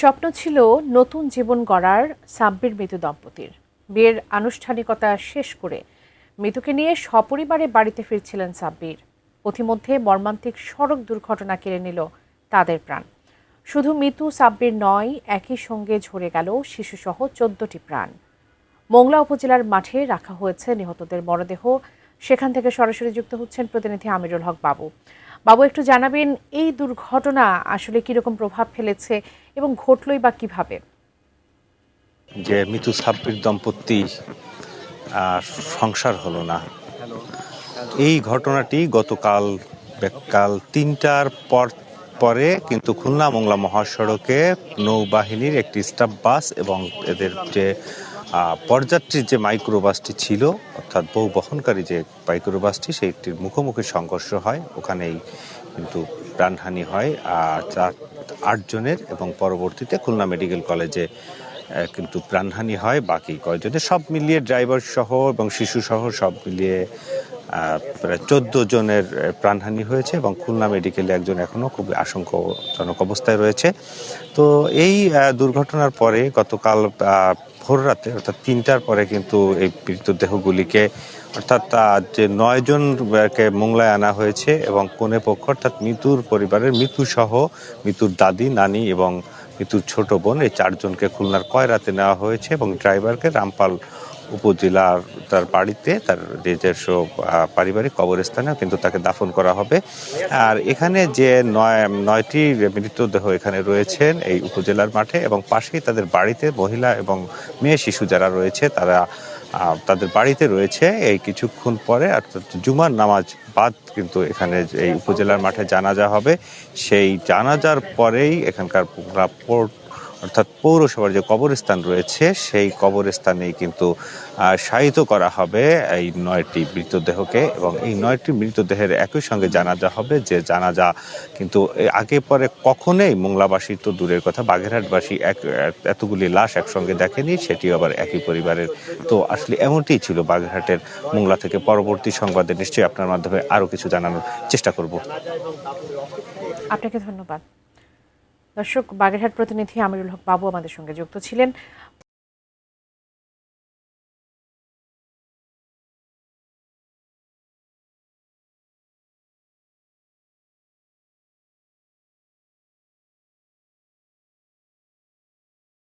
স্বপ্ন ছিল নতুন জীবন গড়ার সাব্বির মৃত দম্পতির। বিয়ের আনুষ্ঠানিকতা শেষ করে মৃতকে নিয়ে সপরিবারে বাড়িতে ফিরছিলেন সাব্বির। পথিমধ্যে মর্মান্তিক সড়ক দুর্ঘটনা কেড়ে নিল তাদের প্রাণ। শুধু মৃত্যু সাব্বির নয়, একই সঙ্গে ঝরে গেল শিশুসহ 14টি প্রাণ। মোংলা উপজেলার মাঠে রাখা হয়েছে নিহতদের মরদেহ। সেখান থেকে সরাসরি যুক্ত হচ্ছেন প্রতিনিধি আমিরুল হক বাবু। বাবু, একটু জানাবেন এই দুর্ঘটনা আসলে কিরকম প্রভাব ফেলেছে এবং ঘটলই বা কিভাবে? যে মৃত সাব্বির দম্পতি সংসার হলো না, এই ঘটনাটি গতকাল কাল ৩টার পরে কিন্তু খুলনা মোংলা মহাসড়কে নৌবাহিনীর একটি স্টাফ বাস এবং এদের যে পরযাত্রীর যে মাইক্রোবাসটি ছিল, অর্থাৎ বহু বহনকারী যে মাইক্রোবাসটি, সেইটির মুখোমুখি সংঘর্ষ হয়। ওখানেই কিন্তু প্রাণহানি হয় 8 জনের এবং পরবর্তীতে খুলনা মেডিকেল কলেজে কিন্তু প্রাণহানি হয় বাকি কয়েকজনের। সব মিলিয়ে ড্রাইভার সহ এবং শিশু সহ সব মিলিয়ে প্রায় 14 জনের প্রাণহানি হয়েছে এবং খুলনা মেডিকেলে একজন এখনো খুব আশঙ্কাজনক অবস্থায় রয়েছে। তো এই দুর্ঘটনার পরে গতকাল ভোর রাতে অর্থাৎ 3টার পরে কিন্তু এই মৃতদেহগুলিকে অর্থাৎ যে 9 জনকে মোংলায় আনা হয়েছে এবং কনে পক্ষ অর্থাৎ মৃত্যুর পরিবারের মৃত্যু সহ মৃত্যুর দাদি, নানি এবং মৃত্যুর ছোট বোন, এই 4 জনকে খুলনার কয়রাতে নেওয়া হয়েছে এবং ড্রাইভারকে রামপাল উপজেলার তার বাড়িতে তার নিজস্ব পারিবারিক কবরস্থানে কিন্তু তাকে দাফন করা হবে। আর এখানে যে 9টি মৃতদেহ এখানে রয়েছেন এই উপজেলার মাঠে এবং পাশেই তাদের বাড়িতে মহিলা এবং মেয়ে শিশু যারা রয়েছে তারা তাদের বাড়িতে রয়েছে। এই কিছুক্ষণ পরে অর্থাৎ জুমার নামাজ বাদ কিন্তু এখানে এই উপজেলার মাঠে জানাজা হবে। সেই জানাজার পরেই এখানকার অর্থাৎ পৌরসভার যে কবরস্থান রয়েছে সেই কবরস্থানেই কিন্তু শায়িত করা হবে এই 9টি মৃতদেহকে এবং এই 9টি মৃতদেহের একই সঙ্গে জানাজা হবে। যে জানাজা কিন্তু আগে পরে কখনোই মোংলাবাসী তো দূরের কথা, বাগেরহাটবাসী এতগুলি লাশ একসঙ্গে দেখেনি, সেটিও আবার একই পরিবারের। তো আসলে এমনটিই ছিল বাগেরহাটের মোংলা থেকে। পরবর্তী সংবাদে নিশ্চয়ই আপনার মাধ্যমে আরও কিছু জানানোর চেষ্টা করব। আপনাকে ধন্যবাদ। দর্শক, বাগেরহাট প্রতিনিধি আমিরুল হক বাবু আমাদের সঙ্গে যুক্ত ছিলেন।